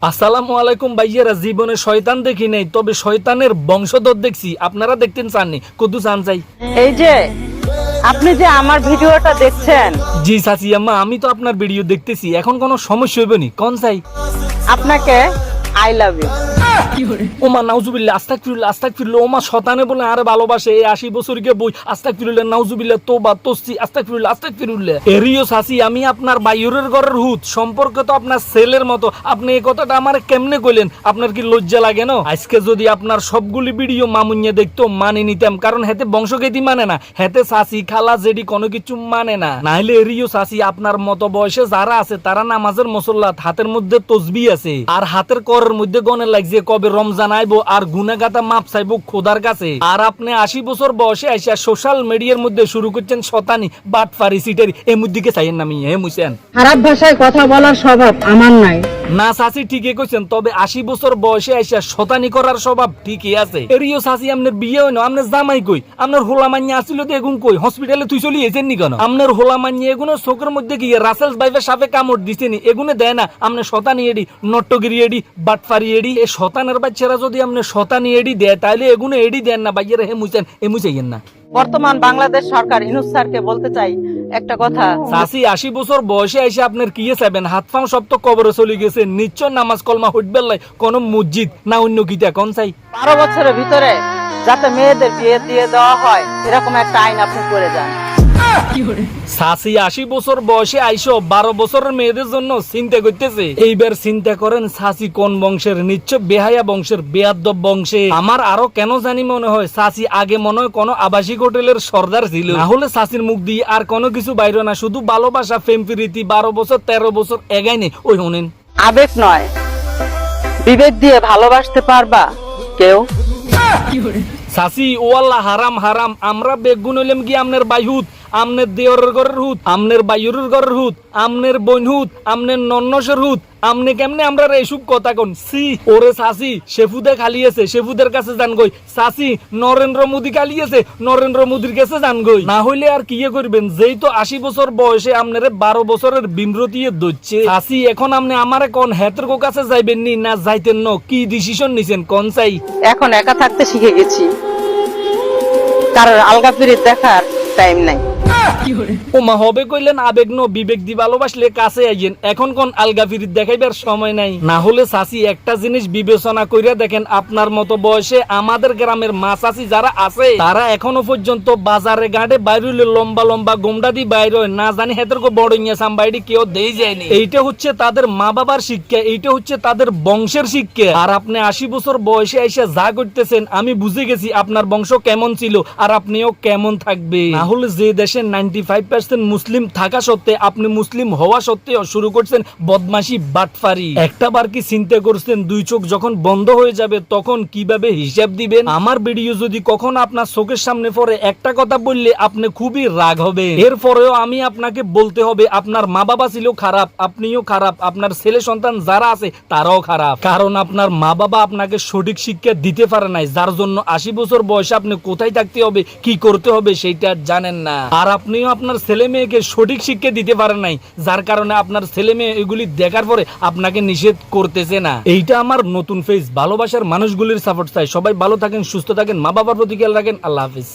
আসসালামু আলাইকুম ভাইয়েরা। জীবনে শয়তান দেখি নাই, তবে শয়তানের বংশধর দেখছি। আপনারা দেখতেন চাননি, কদু চান চাই। এই যে আপনি যে আমার ভিডিওটা দেখছেন, জি চাচি আম্মা, আমি তো আপনার ভিডিও দেখতেছি। এখন কোনো সমস্যা হইব নি? কোন চাই? আপনাকে আই লাভ ইউ। ওমা নাউজুবিল্লাহ, আস্তাগফিরুল্লাহ, আস্তাগফিরুল্লাহ। ওমা শতানে বলে আরে ভালোবাসে, এই 80 বছরকে বই। আস্তাগফিরুল্লাহ, নাউজুবিল্লাহ, তোবা তসতি, আস্তাগফিরুল্লাহ, আস্তাগফিরুল্লাহ। এরিও চাচি, আমি আপনার বাইরের ঘরের হুত, সম্পর্ক তো আপনার ছেলের মতো। আপনি এই কথাটা আমার কেমনে কইলেন? আপনার কি লজ্জা লাগে না? আজকে যদি আপনার সবগুলি ভিডিও মামুনিয়া দেখতো, মানে নিতাম। কারণ হেতে বংশগতি মানে না, হেতে চাচি খালা জেডি কোনো কিছু মানে না। নাইলে এরিও চাচি, আপনার মতো বয়সে যারা আছে তারা নামাজের মুসল্লাত, হাতের মধ্যে তসবি আছে, আর হাতের করের মধ্যে গনে লাগছে কবে রমজান আইবো আর গুনাগাতা মাপ চাইবো খোদার কাছে। আর আপনি 80 বছর বয়সে আইসা সোশ্যাল মিডিয়ার মধ্যে শুরু করছেন শতানি, বাটফারি, সিটারি। এর মধ্যে চাইয়েন না আমি মুছেন। খারাপ ভাষায় কথা বলার স্বভাব আমার নাই। না চাচি, ঠিকই কইছেন, তবে 80 বছর বয়সে আইসা শতানি করার স্বভাব ঠিকই আছে। এরিও চাচি, আপনার বিয়ে হয় না, আপনার জামাই কই? আপনার হোলা মান্যা আসছিল তো এগুন কই? হসপিটালে তুই চলি এসেন নি কেন? আপনার হোলা মান্যা এগুলো চোখের মধ্যে কি রাসেলস বাইফের সাপে কামড় দিছে নি? এগুনে দেয় না। আপনি শতানি এডি, নট্টগিরি এডি, বাটফারি এডি। এই শতানের বাচ্চারা যদি আপনি শতানি এডি দেয়, তাহলে এগুলো এডি দেন না ভাইয়েরা। হে মুছেন, এ মুছাইয়েন না। বর্তমান বাংলাদেশ সরকার ইউনূস স্যারকে বলতে চাই একটা কথা। চাচি 80 বছর বয়সে এসে আপনার কি চাইবেন? হাত পাও সব তো কবরে চলে গেছে। নিশ্চয় নামাজ কলমা হইবেল লাই, কোন মসজিদ না অন্য কিটা কোন চাই? 12 বছরের ভিতরে যাতে মেয়েদের বিয়ে দিয়ে দেওয়া হয়, এরকম একটা আইন আপনি করে যান। চাচি 80 বছর বয়সে আইসো 12 বছরের মেয়েদের জন্য চিন্তা করতেছে। এইবার চিন্তা করেন চাচি কোন বংশের? নিশ্চয় বেহায়া বংশের, বেয়াদব বংশে। আমার আরো কেন জানি মনে হয় চাচি আগে মনে হয় কোনো আবাসিক হোটেলের সর্দার ছিল। না হলে চাচির মুখ দিয়ে আর কোনো কিছু বাইরে না, শুধু ভালোবাসা, প্রেম প্রীতি। 12 বছর 13 বছর এগাই নেই। ওই শুনেন, আবেগ নয়, বিবেক দিয়ে ভালোবাসতে পারবা কেউ? চাচি ও আল্লাহ, হারাম হারাম। আমরা বেগুন হইলাম কি আমনের বাইহুত, আমনের দেওরের ঘরের হুত, আমনের বাইরের ঘরের হুত, আমনের বোন হুত, আমনের নন্নসের হুত। আমনে কেমনে আমরা এইসব কথা কোন? সি ওরে চাচি, শেফুদে খালিয়েছে, শেফুদের কাছে যান গই। চাচি নরেন্দ্র মোদী খালিয়েছে, নরেন্দ্র মোদীর কাছে যান গই। না হইলে আর কি করবেন? যেই তো 80 বছর বয়সে আমনেরে 12 বছরের বিমরতিয়ে দচ্ছে। চাচি এখন আপনি আমারে কোন হেতের কাছে যাইবেন নি না যাইতেন ন? কি ডিসিশন নিছেন কোন চাই? এখন একা থাকতে শিখে গেছি, কারণ আলগা পিরিত দেখার টাইম নাই। ওমা হবে কইলেন আবেগ ন, বিবেক দি ভালোবাসলে কাছে আইয়েন। এখন কোন আলগা ফিরিত দেখাইবার সময় নাই। না হলে চাচি একটা জিনিস বিবেচনা কইরা দেখেন, আপনার মতো বয়সে আমাদের গ্রামের মা চাচি যারা আছে, তারা এখনো পর্যন্ত বাজারে ঘাটে বাইরে লম্বা লম্বা গোমডা দি বাইরে, না জানি হেতর কো বড়ইয়া সামবাইডি কেউ দেই যায়নি। এইটা হচ্ছে তাদের মা বাবার শিক্ষা, এইটা হচ্ছে তাদের বংশের শিক্ষা। আর আপনি 80 বছর বয়সে এসে যা করতেছেন, আমি বুঝে গেছি আপনার বংশ কেমন ছিল আর আপনিও কেমন থাকবে। না হলে যে দেশে 95% মুসলিম থাকা সত্ত্বে আপনি মুসলিম হওয়া সত্ত্বেও শুরু করছেন বদমাশি, বাটফারি। একটা বার কি চিন্তা করছেন, দুই চোখ যখন বন্ধ হয়ে যাবে তখন কিভাবে হিসাব দিবেন? আমার ভিডিও যদি কখন আপনার চোখের সামনে পড়ে, একটা কথা বললে আপনি খুবই রাগ হবে। এরপরেও আমি আপনাকে বলতে হবে, আপনার মা বাবা ছিল খারাপ, আপনিও খারাপ, আপনার ছেলে সন্তান যারা আছে তারাও খারাপ। কারণ আপনার মা বাবা আপনাকে সঠিক শিক্ষা দিতে পারে নাই, যার জন্য 80 বছর বয়সে আপনি কোথায় থাকতে হবে, কি করতে হবে সেটা জানেন না। আর আপনিও আপনার ছেলে মেয়েকে সঠিক শিক্ষা দিতে পারেন নাই, যার কারণে আপনার ছেলে মেয়ে এগুলি দেখার পরে আপনাকে নিষেধ করতেছে না। এইটা আমার নতুন ফেস। ভালোবাসার মানুষগুলির সাপোর্ট চাই। সবাই ভালো থাকেন, সুস্থ থাকেন, মা বাবার প্রতি খেয়াল রাখেন। আল্লাহ হাফিজ।